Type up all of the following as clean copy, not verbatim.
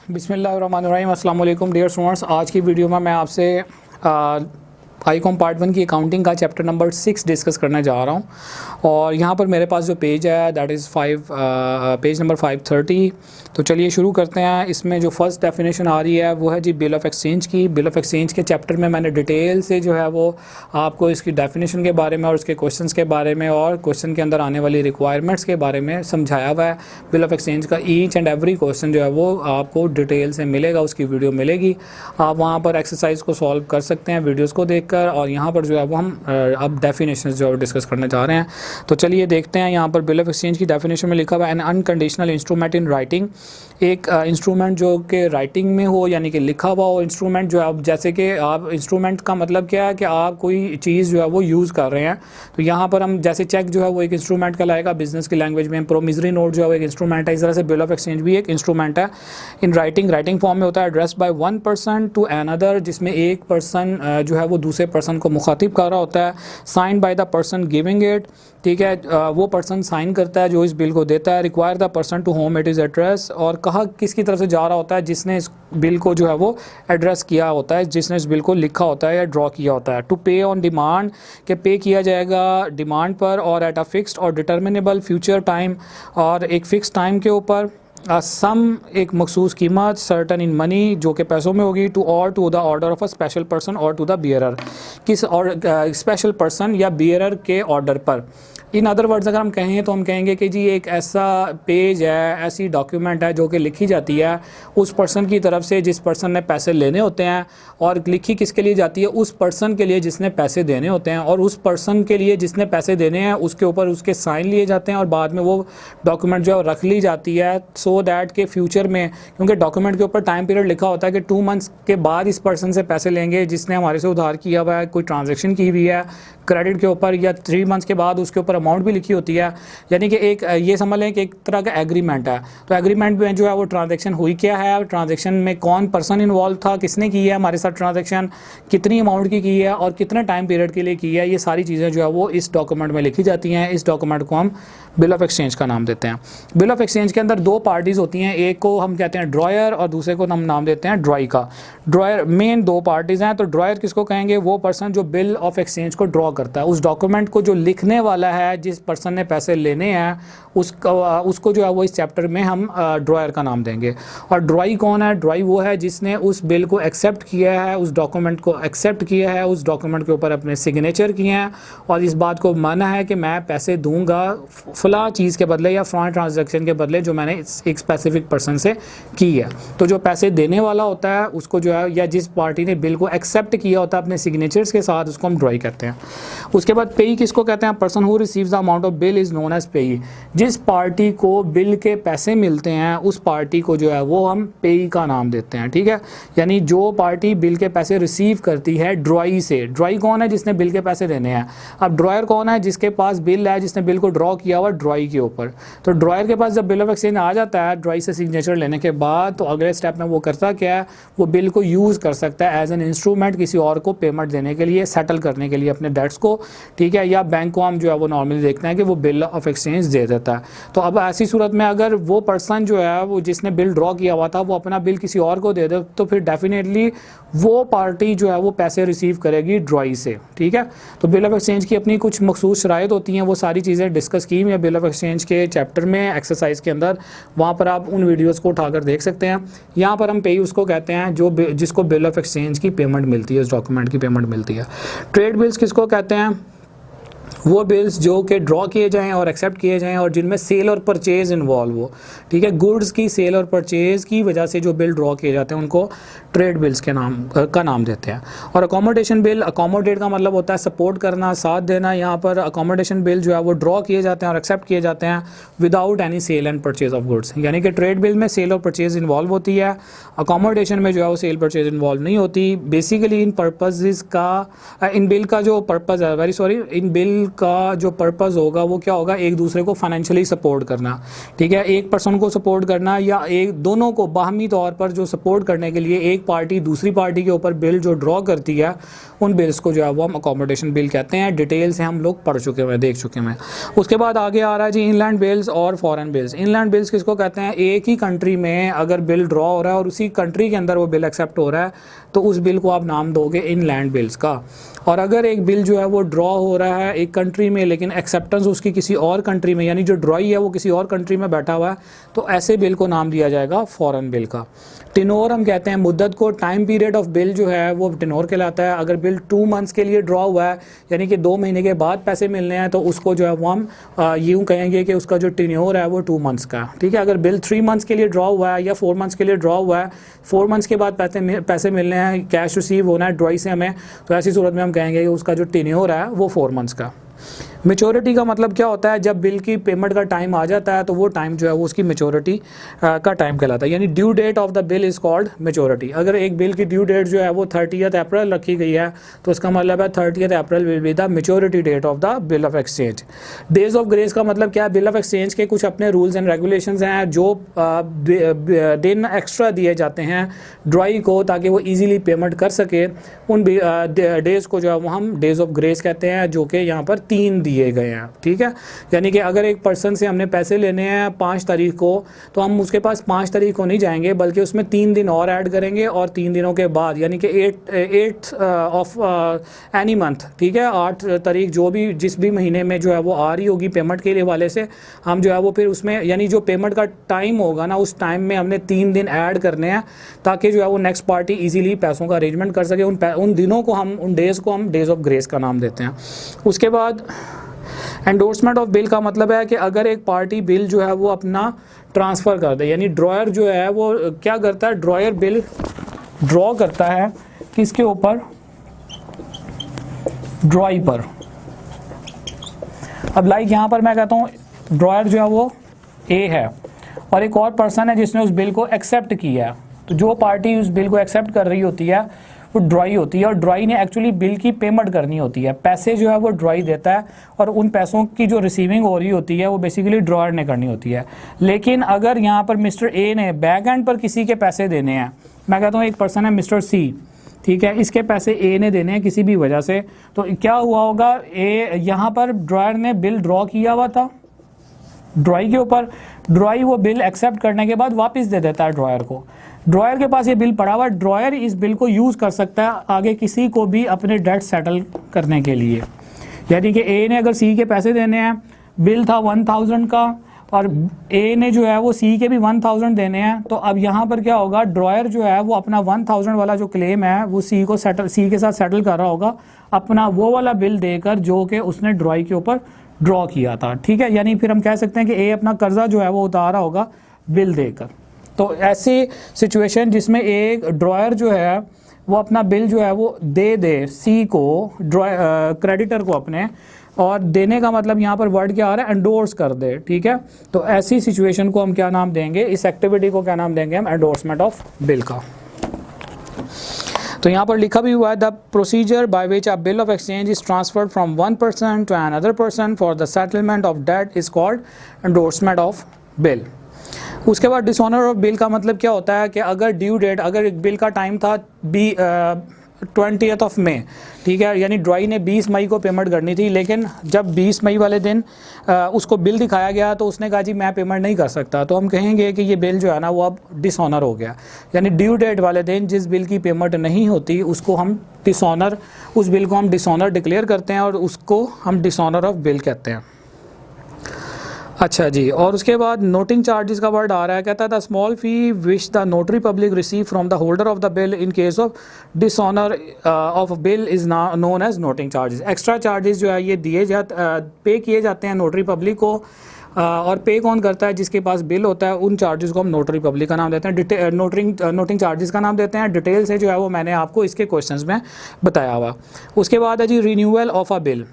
बिस्मिल्लाहिर्रहमानिर्रहीम। अस्सलाम वालेकुम डियर स्टूडेंट्स। आज की वीडियो में मैं आपसे आईकॉम पार्ट 1 की अकाउंटिंग का चैप्टर नंबर 6 डिस्कस करने जा रहा हूं। और यहाँ पर मेरे पास जो पेज है दैट इज़ पेज नंबर 530। तो चलिए शुरू करते हैं। इसमें जो फर्स्ट डेफिनेशन आ रही है वो है जी बिल ऑफ एक्सचेंज की। बिल ऑफ एक्सचेंज के चैप्टर में मैंने डिटेल से जो है वो आपको इसकी डेफिनेशन के बारे में और उसके क्वेश्चंस के बारे में और क्वेश्चन के अंदर आने वाली रिक्वायरमेंट्स के बारे में समझाया हुआ है। बिल ऑफ एक्सचेंज का ईच एंड एवरी क्वेश्चन जो है वो आपको डिटेल से मिलेगा, उसकी वीडियो मिलेगी। आप वहाँ पर एक्सरसाइज को सॉल्व कर सकते हैं वीडियोज़ को देख कर। और यहाँ पर जो है वो हम अब डेफिनेशन जो है डिस्कस करने जा रहे हैं। तो चलिए देखते हैं। यहाँ पर बिल ऑफ एक्सचेंज की डेफिनेशन में लिखा हुआ है N unconditional instrument in writing. एक इंस्ट्रूमेंट जो कि राइटिंग में हो यानी कि लिखा हुआ हो इंस्ट्रूमेंट जो है, जैसे कि आप इंस्ट्रूमेंट का मतलब क्या है कि आप कोई चीज़ जो है वो यूज़ कर रहे हैं। तो यहाँ पर हम जैसे चेक जो है वो एक इंस्ट्रूमेंट कहलाएगा बिजनेस की लैंग्वेज में। प्रोमिसरी नोट जो है वो एक इंस्ट्रूमेंट है। इस तरह से बिल ऑफ एक्सचेंज भी एक इंस्ट्रूमेंट है। इन राइटिंग फॉर्म में होता है। Addressed by one person to another, जिसमें एक पर्सन जो है वो दूसरे पर्सन को मुखातिब कर रहा होता है। Sign by the person giving it, ठीक है, वो पर्सन साइन करता है जो इस बिल को देता है। Require the person to whom it is address, और कहा किसकी तरफ से जा रहा होता है, जिसने इस बिल को जो है वो एड्रेस किया होता है, जिसने इस बिल को लिखा होता है या ड्रॉ किया होता है। टू पे ऑन डिमांड, के पे किया जाएगा डिमांड पर, और एट अ फिक्स्ड और डिटर्मिनेबल फ्यूचर टाइम, और एक फ़िक्स टाइम के ऊपर। सम, एक मखसूस कीमत, सर्टन इन मनी, जो कि पैसों में होगी। टू और to the order of a special person और टू द बियरर, किस और स्पेशल पर्सन या बियरर के ऑर्डर पर। इन अदर वर्ड्स अगर हम कहें तो हम कहेंगे कि जी एक ऐसा पेज है, ऐसी डॉक्यूमेंट है जो कि लिखी जाती है उस पर्सन की तरफ से जिस पर्सन ने पैसे लेने होते हैं, और लिखी किसके लिए जाती है, उस पर्सन के लिए जिसने पैसे देने होते हैं, और उस पर्सन के लिए जिसने पैसे देने हैं उसके ऊपर उसके साइन लिए जाते हैं, और बाद में वो डॉक्यूमेंट जो है रख ली जाती है सो दैट के फ्यूचर में, क्योंकि डॉक्यूमेंट के ऊपर टाइम पीरियड लिखा होता है कि 2 मंथ्स के बाद इस पर्सन से पैसे लेंगे जिसने हमारे से उधार किया हुआ है, कोई ट्रांजेक्शन की हुई है क्रेडिट के ऊपर, या 3 मंथ्स के बाद उसके ऊपर अमाउंट भी लिखी होती है। यानी कि एक ये समझ लें कि एक तरह का एग्रीमेंट है। तो एग्रीमेंट में जो है वो ट्रांजैक्शन हुई क्या है, ट्रांजैक्शन में कौन पर्सन इन्वॉल्व था, किसने की है हमारे साथ ट्रांजैक्शन, कितनी अमाउंट की है और कितने टाइम पीरियड के लिए की है, ये सारी चीज़ें जो है वो इस डॉक्यूमेंट में लिखी जाती हैं। इस डॉक्यूमेंट को हम बिल ऑफ एक्सचेंज का नाम देते हैं। बिल ऑफ एक्सचेंज के अंदर 2 पार्टीज़ होती हैं, एक को हम कहते हैं ड्रॉयर और दूसरे को हम नाम देते हैं ड्रॉई का। ड्रॉयर मेन 2 पार्टीज़ हैं। तो ड्रॉयर किसको कहेंगे, वो पर्सन जो बिल ऑफ एक्सचेंज को ड्रॉ करता है, उस डॉक्यूमेंट को जो लिखने वाला है, जिस पर्सन ने पैसे लेने हैं उसको जो है वो इस चैप्टर में हम ड्रॉयर का नाम देंगे। और ड्रॉई कौन है, ड्रॉई वो है जिसने उस बिल को एक्सेप्ट किया है, उस डॉक्यूमेंट को एक्सेप्ट किया है, उस डॉक्यूमेंट के ऊपर अपने सिग्नेचर किए हैं और इस बात को माना है कि मैं पैसे दूंगा फला चीज़ के बदले या फला ट्रांजैक्शन के बदले जो मैंने एक स्पेसिफिक पर्सन से की है। तो जो पैसे देने वाला होता है उसको जो है, या जिस पार्टी ने बिल को एक्सेप्ट किया होता है अपने सिग्नेचर्स के साथ, उसको हम ड्रॉई कहते हैं। उसके बाद पेई किसको कहते हैं, person who receives the amount of bill is known as payee. जिस पार्टी को बिल के पैसे मिलते हैं उस पार्टी को जो है वो हम पेई का नाम देते हैं, ठीक है। यानी जो पार्टी बिल के पैसे रिसीव करती है ड्रॉई से। ड्रॉई कौन है, जिसने बिल के पैसे देने हैं। अब ड्रॉयर कौन है, जिसके पास बिल है, जिसने बिल को ड्रॉ किया हुआ ड्रॉई के ऊपर। तो ड्रॉयर के पास जब बिल ऑफ एक्सचेंज आ जाता है ड्रॉई से सिग्नेचर लेने के बाद, तो अगले स्टेप में वो करता क्या है, वो बिल को यूज़ कर सकता है एज एन इंस्ट्रूमेंट किसी और को पेमेंट देने के लिए, सेटल करने के लिए अपने डेट्स को, ठीक है। या बैंक को हम जो है वो नॉर्मली देखते हैं कि वो बिल ऑफ एक्सचेंज दे देता है। तो अब ऐसी सूरत में अगर वो पर्सन जो है वो जिसने बिल ड्रॉ किया हुआ था वो अपना बिल किसी और को दे दे, तो फिर डेफिनेटली वो पार्टी जो है वो पैसे रिसीव करेगी ड्रॉई से, ठीक है। तो बिल ऑफ एक्सचेंज की अपनी कुछ मखसूस शराइत होती हैं, वो सारी चीज़ें डिस्कस की हुई है बिल ऑफ एक्सचेंज के चैप्टर में एक्सरसाइज के अंदर। वहाँ पर आप उन वीडियोज़ को उठाकर देख सकते हैं। यहाँ पर हम पेई उसको कहते हैं जो जिसको बिल ऑफ एक्सचेंज की पेमेंट मिलती है, उस डॉक्यूमेंट की पेमेंट मिलती है। ट्रेड बिल्स किसको कहते हैं, वो बिल्स जो कि ड्रॉ किए जाएं और एक्सेप्ट किए जाएं और जिनमें सेल और परचेज़ इन्वॉल्व हो, ठीक है। गुड्स की सेल और परचेज़ की वजह से जो बिल ड्रॉ किए जाते हैं उनको ट्रेड बिल्स के नाम देते हैं। और अकोमोडेशन बिल, अकोमोडेट का मतलब होता है सपोर्ट करना, साथ देना। यहाँ पर अकोमोडेशन बिल जो है वो ड्रॉ किए जाते हैं और एक्सेप्ट किए जाते हैं without any sale and purchase of goods. यानी कि ट्रेड बिल में सेल और परचेज़ इन्वॉल्व होती है, अकोमोडेशन में जो है वो सेल परचेज़ इन्वॉल्व नहीं होती। बेसिकली इन बिल का जो पर्पज़ है, इन बिल बिल का जो पर्पस होगा वो क्या होगा, एक दूसरे को फाइनेंशियली सपोर्ट करना, ठीक है, एक पर्सन को सपोर्ट करना या एक दोनों को बाहमी तौर पर जो सपोर्ट करने के लिए एक पार्टी दूसरी पार्टी के ऊपर बिल जो ड्रॉ करती है, उन बिल्स को जो है वो हम अकोमोडेशन बिल कहते हैं। डिटेल से हम लोग पढ़ चुके हैं, देख चुके हैं। उसके बाद आगे आ रहा है जी इनलैंड बिल्स और फॉरेन बिल्स। इनलैंड बिल्स किसको कहते हैं, एक ही कंट्री में अगर बिल ड्रॉ हो रहा है और उसी कंट्री के अंदर वो बिल एक्सेप्ट हो रहा है तो उस बिल को आप नाम दोगे इनलैंड बिल्स का। और अगर एक बिल जो है वो ड्रॉ हो रहा है एक कंट्री में लेकिन एक्सेप्टेंस उसकी किसी और कंट्री में, यानी जो ड्रॉई है वो किसी और कंट्री में बैठा हुआ है, तो ऐसे बिल को नाम दिया जाएगा फॉरेन बिल का। टिनोर हम कहते हैं मुद्दत को, टाइम पीरियड ऑफ बिल जो है वो टिनोर कहलाता है। अगर बिल 2 मंथ्स के लिए ड्रॉ हुआ है यानी कि 2 महीने के बाद पैसे मिलने हैं तो उसको जो है वो हम यूँ कहेंगे कि उसका जो टिनोर है वो 2 मंथ्स का, ठीक है। अगर बिल 3 मंथ्स के लिए ड्रॉ हुआ है या 4 मंथ्स के लिए ड्रॉ हुआ है, 4 मंथ्स के बाद पैसे मिलने हैं, कैश रिसीव होना है ड्रॉई से हमें, तो ऐसी सूरत में हम कहेंगे कि उसका जो टिन्योर है वो 4 मंथ्स का। मेचोरिटी का मतलब क्या होता है, जब बिल की पेमेंट का टाइम आ जाता है तो वो टाइम जो है वो उसकी मेचोरिटी का टाइम कहलाता है, यानी due date of the bill is called maturity. अगर एक बिल की ड्यू डेट जो है वो 30 अप्रैल रखी गई है तो उसका मतलब है 30 April will be the maturity date of the bill of exchange. Days of grace का मतलब क्या है, बिल ऑफ एक्सचेंज के कुछ अपने रूल्स एंड रेगुलेशंस हैं जो दिन एक्स्ट्रा दिए जाते हैं ड्रॉई को ताकि वो ईजिली पेमेंट कर सके। उन डेज़ को जो है वो हम डेज ऑफ ग्रेस कहते हैं, जो कि यहाँ पर 3 दिए गए हैं, ठीक है। यानी कि अगर एक पर्सन से हमने पैसे लेने हैं 5 तारीख को तो हम उसके पास 5 तारीख को नहीं जाएंगे बल्कि उसमें 3 दिन और ऐड करेंगे और 3 दिनों के बाद यानी कि 8 ऑफ एनी मंथ, ठीक है, 8 तारीख जो भी जिस भी महीने में जो है वो आ रही होगी पेमेंट के लिए वाले से, हम जो है वो फिर उसमें यानी जो पेमेंट का टाइम होगा ना उस टाइम में हमने 3 दिन ऐड करने हैं ताकि जो है वो नेक्स्ट पार्टी इजीली पैसों का अरेंजमेंट कर सके। उन दिनों को हम, उन डेज़ को हम डेज ऑफ ग्रेस का नाम देते हैं। उसके बाद एंडोर्समेंट ऑफ बिल का मतलब है कि अगर एक पार्टी बिल जो है वो अपना ट्रांसफ़र कर दे, यानी ड्रॉयर जो है वो क्या करता है, ड्रॉयर बिल ड्रॉ करता है किसके ऊपर, ड्रॉई पर। अब लाइक यहाँ पर मैं कहता हूँ ड्रॉयर जो है वो ए है और एक और पर्सन है जिसने उस बिल को एक्सेप्ट किया है, तो जो पार्टी उस बिल को एक्सेप्ट कर रही होती है वो ड्रॉई होती है और ड्रॉई ने एक्चुअली बिल की पेमेंट करनी होती है। पैसे जो है वो ड्रॉई देता है और उन पैसों की जो रिसीविंग हो रही होती है वो बेसिकली ड्रॉयर ने करनी होती है। लेकिन अगर यहाँ पर मिस्टर ए ने बैक एंड पर किसी के पैसे देने हैं, मैं कहता हूँ एक पर्सन है मिस्टर सी, ठीक है, इसके पैसे ए ने देने हैं किसी भी वजह से, तो क्या हुआ होगा, ए यहाँ पर ड्रॉयर ने बिल ड्रॉ किया हुआ था ड्रॉई के ऊपर, ड्रॉई वो बिल एक्सेप्ट करने के बाद वापस दे देता है ड्रॉयर को। ड्रॉयर के पास ये बिल पड़ा हुआ, ड्रॉयर इस बिल को यूज़ कर सकता है आगे किसी को भी अपने डेट सेटल करने के लिए। यानी कि ए ने अगर सी के पैसे देने हैं, बिल था 1000 का और ए ने जो है वो सी के भी 1000 देने हैं, तो अब यहाँ पर क्या होगा, ड्रॉयर जो है वो अपना 1000 वाला जो क्लेम है वो सी के साथ सेटल कर रहा होगा अपना वो वाला बिल देकर जो कि उसने ड्रॉई के ऊपर ड्रॉ किया था, ठीक है। यानी फिर हम कह सकते हैं कि ए अपना कर्जा जो है वो उतारा होगा बिल देकर। तो ऐसी सिचुएशन जिसमें एक ड्रॉयर जो है वो अपना बिल जो है वो दे सी को, क्रेडिटर को अपने, और देने का मतलब यहाँ पर वर्ड क्या आ रहा है, एंडोर्स कर दे, ठीक है। तो ऐसी सिचुएशन को हम क्या नाम देंगे, इस एक्टिविटी को क्या नाम देंगे हम, एंडोर्समेंट ऑफ बिल का। तो यहाँ पर लिखा भी हुआ है, the procedure by which a bill of exchange is transferred from one person to another person for the settlement of debt is called endorsement of bill. उसके बाद डिसऑनर ऑफ बिल का मतलब क्या होता है कि अगर ड्यू डेट, अगर एक बिल का टाइम था 20th ऑफ मई, ठीक है, यानी ड्रॉई ने 20 मई को पेमेंट करनी थी, लेकिन जब 20 मई वाले दिन उसको बिल दिखाया गया तो उसने कहा जी मैं पेमेंट नहीं कर सकता, तो हम कहेंगे कि ये बिल जो है ना वो अब डिसऑनर हो गया। यानी ड्यू डेट वाले दिन जिस बिल की पेमेंट नहीं होती उसको हम डिसऑनर, उस बिल को हम डिसऑनर डिक्लेयर करते हैं और उसको हम डिसऑनर ऑफ बिल कहते हैं। अच्छा जी, और उसके बाद नोटिंग चार्जेस का वर्ड आ रहा है, कहता है the small fee which the notary public receive from the holder of the bill in case of dishonour of bill is known as noting charges. Extra charges जो है ये पे किए जाते हैं नोटरी पब्लिक को, और पे कौन करता है, जिसके पास बिल होता है, उन चार्जेस को हम नोटरी पब्लिक का नाम देते हैं, नोटिंग चार्जेस का नाम देते हैं। डिटेल से जो है वो मैंने आपको इसके क्वेश्चंस में बताया हुआ। उसके बाद है जी रिन्यूअल ऑफ अ बिल।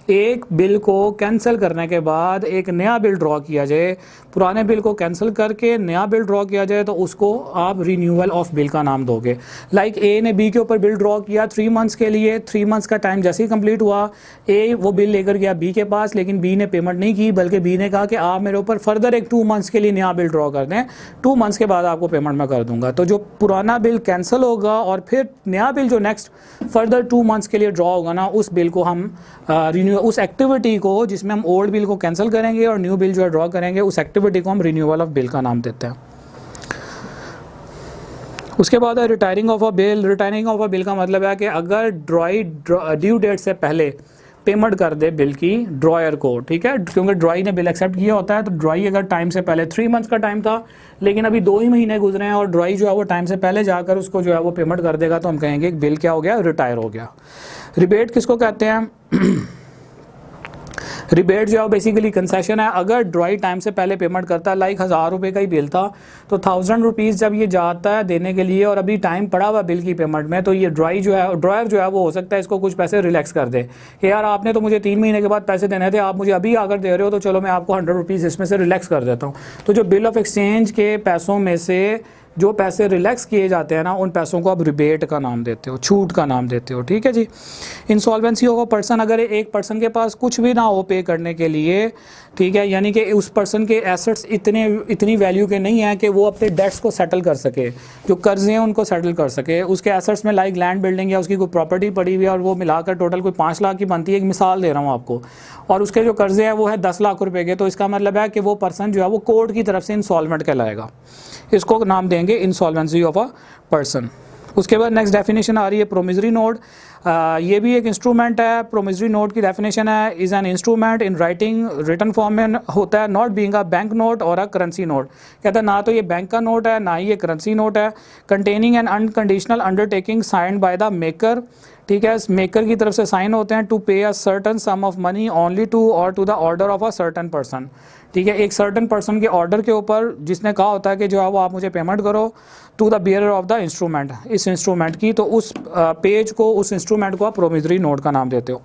एक बिल को कैंसिल करने के बाद एक नया बिल ड्रॉ किया जाए, पुराने बिल को कैंसिल करके नया बिल ड्रॉ किया जाए, तो उसको आप रिन्यूअल ऑफ बिल का नाम दोगे। लाइक ए ने बी के ऊपर बिल ड्रॉ किया 3 मंथ्स के लिए, 3 मंथ्स का टाइम जैसे ही कंप्लीट हुआ, ए वो बिल लेकर गया बी के पास, लेकिन बी ने पेमेंट नहीं की, बल्कि बी ने कहा कि आप मेरे ऊपर फर्दर एक 2 मंथ्स के लिए नया बिल ड्रॉ कर दें, 2 मंथ्स के बाद आपको पेमेंट मैं कर दूंगा। तो जो पुराना बिल कैंसिल होगा और फिर नया बिल जो नेक्स्ट फर्दर 2 मंथ्स के लिए ड्रॉ होगा ना, उस बिल को हम उस एक्टिविटी को जिसमें हम ओल्ड बिल को कैंसिल करेंगे और न्यू बिल जो है ड्रॉ करेंगे, उस एक्टिविटी को हम रिन्यूअल ऑफ बिल का नाम देते हैं। उसके बाद है retiring of a bill. Retiring of a bill का मतलब है कि अगर ड्यू डेट से पहले पेमेंट कर दे बिल की ड्रॉयर को, ठीक है, क्योंकि ड्रॉई ने बिल एक्सेप्ट किया होता है, तो ड्रॉई अगर टाइम से पहले 3 मंथ्स का टाइम था लेकिन अभी 2 ही महीने गुजरे हैं और ड्रॉई जो है वो टाइम से पहले जाकर उसको जो है वो पेमेंट कर देगा, तो हम कहेंगे बिल क्या हो गया, रिटायर हो गया। रिबेट किसको कहते हैं? रिबेट जो है बेसिकली कंसेशन है। अगर ड्रॉई टाइम से पहले पेमेंट करता है, लाइक 1000 रुपये का ही बिल था, तो 1000 रुपीज़ जब ये जाता है देने के लिए और अभी टाइम पड़ा हुआ बिल की पेमेंट में, तो ये ड्रॉयर जो है वो हो सकता है इसको कुछ पैसे रिलैक्स कर दे कि यार आपने तो मुझे 3 महीने के बाद पैसे देने थे, आप मुझे अभी आकर दे रहे हो, तो चलो मैं आपको 100 रुपीज़ इसमें से रिलैक्स कर देता हूँ। तो जो बिल ऑफ एक्सचेंज के पैसों में से जो पैसे रिलैक्स किए जाते हैं ना, उन पैसों को आप रिबेट का नाम देते हो, छूट का नाम देते हो, ठीक है जी। इंसॉल्वेंसी ऑफ अ पर्सन, अगर एक पर्सन के पास कुछ भी ना हो पे करने के लिए, ठीक है, यानी कि उस पर्सन के एसेट्स इतनी वैल्यू के नहीं हैं कि वो अपने डेट्स को सेटल कर सके, जो कर्जे हैं उनको सेटल कर सके। उसके एसेट्स में लाइक लैंड बिल्डिंग या उसकी कोई प्रॉपर्टी पड़ी हुई है और वो मिलाकर टोटल कोई 5 लाख की बनती है, एक मिसाल दे रहा हूँ आपको, और उसके जो कर्जे हैं वो है 10 लाख रुपए के, तो इसका मतलब है कि वो पर्सन जो है वो कोर्ट की तरफ से इंसॉल्वेंट कहलाएगा। इसको नाम देंगे इंसॉल्वेंसी ऑफ अ पर्सन। उसके बाद नेक्स्ट डेफिनेशन आ रही है प्रोमिसरी नोट। ये भी एक इंस्ट्रूमेंट है। प्रोमिसरी नोट की डेफिनेशन है, is an instrument in writing written form में होता है, not being a bank note और अ करेंसी नोट। कहता है ना तो ये बैंक का नोट है ना ही ये करेंसी नोट है। Containing N unconditional undertaking signed by the maker, ठीक है, मेकर की तरफ से साइन होते हैं, to pay a certain sum of money only to और to the order of a certain person, ठीक है, एक सर्टन पर्सन के ऑर्डर के ऊपर जिसने कहा होता है कि जो है वो आप मुझे पेमेंट करो, to the bearer of the instrument, इस इंस्ट्रूमेंट की, तो उस पेज को, उस इंस्ट्रूमेंट को आप प्रोमिसरी नोट का नाम देते हो।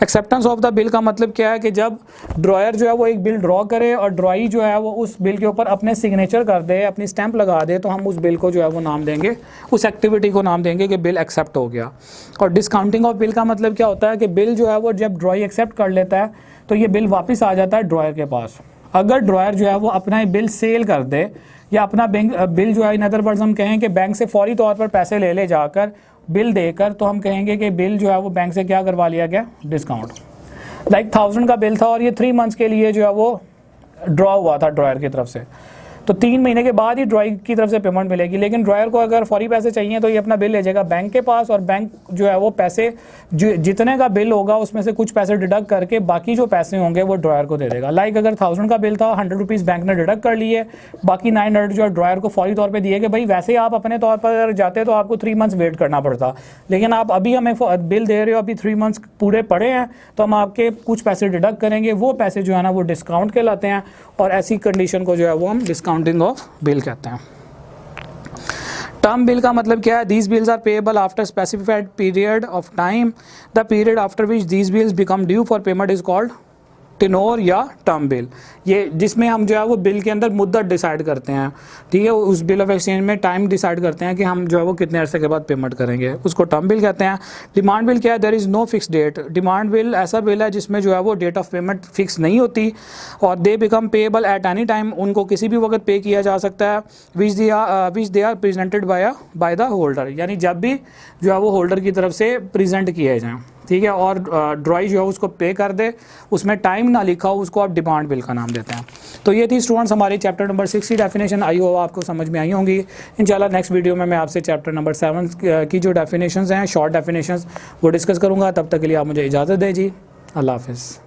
एक्सेप्टेंस ऑफ द बिल का मतलब क्या है कि जब ड्रॉयर जो है वो एक बिल ड्रॉ करे और ड्रॉई जो है वो उस बिल के ऊपर अपने सिग्नेचर कर दे, अपनी स्टैंप लगा दे, तो हम उस बिल को जो है वो नाम देंगे, उस एक्टिविटी को नाम देंगे कि बिल एक्सेप्ट हो गया। और डिस्काउंटिंग ऑफ बिल का मतलब क्या होता है कि बिल जो है वो जब ड्रॉई एक्सेप्ट कर लेता है तो ये बिल वापस आ जाता है ड्रॉयर के पास। अगर ड्रॉयर जो है वो अपना बिल सेल कर दे या अपना बिल जो है, इन अदर वर्ड्स हम कहें कि बैंक से फौरी तौर पर पैसे ले जाकर बिल देकर, तो हम कहेंगे कि बिल जो है वो बैंक से क्या करवा लिया गया, डिस्काउंट। लाइक 1000 का बिल था और ये 3 मंथ्स के लिए जो है वो ड्रॉ हुआ था ड्रॉयर की तरफ से, तो 3 महीने के बाद ही ड्रॉयर की तरफ से पेमेंट मिलेगी। लेकिन ड्रॉयर को अगर फौरी पैसे चाहिए तो ये अपना बिल ले जाएगा बैंक के पास और बैंक जो है वो पैसे जितने का बिल होगा उसमें से कुछ पैसे डिडक्ट करके बाकी जो पैसे होंगे वो ड्रॉयर को दे देगा। लाइक अगर 1000 का बिल था, 100 रुपीज़ बैंक ने डिडक्ट कर लिए, बाकी 900 जो है ड्रॉयर को फौरी तौर पर दिए कि भाई वैसे ही आप अपने तौर पर जाते तो आपको 3 मंथ्स वेट करना पड़ता, लेकिन आप अभी हमें बिल दे रहे हो, अभी 3 मंथ्स पूरे पड़े हैं, तो हम आपके कुछ पैसे डिडक्ट करेंगे, वो पैसे जो है ना वो डिस्काउंट कहलाते हैं, और ऐसी कंडीशन को जो है वो हम डिस्काउंटिंग ऑफ बिल कहते हैं। टर्म बिल का मतलब क्या है? These bills are payable after specified period of time, the period after which these bills become due for payment is called tenor या टर्म बिल। ये जिसमें हम जो है वो बिल के अंदर मुद्दत डिसाइड करते हैं, ठीक है, उस बिल ऑफ एक्सचेंज में टाइम डिसाइड करते हैं कि हम जो है वो कितने अरसे के बाद पेमेंट करेंगे, उसको टर्म बिल कहते हैं। डिमांड बिल क्या है? There is no fix date. Demand bill ऐसा बिल है जिसमें जो है वो डेट ऑफ पेमेंट फिक्स नहीं होती, और they become payable at any time, उनको किसी भी वक्त पे किया जा सकता है, which they are presented by the holder, यानी जब भी जो है वो होल्डर की तरफ से प्रेजेंट किए जाएँ, ठीक है, और ड्रॉई जो है उसको पे कर दे, उसमें टाइम ना लिखा हो, उसको आप डिमांड बिल का नाम देते हैं। तो ये थी स्टूडेंट्स हमारी चैप्टर नंबर 6 की डेफिनेशन। आई हो आपको समझ में आई होंगी। इंशाल्लाह नेक्स्ट वीडियो में मैं आपसे चैप्टर नंबर 7 की जो डेफिनेशंस हैं, शॉर्ट डेफिनेशंस, वो डिस्कस करूँगा। तब तक के लिए आप मुझे इजाज़त दीजिए। अल्लाह हाफ़िज़।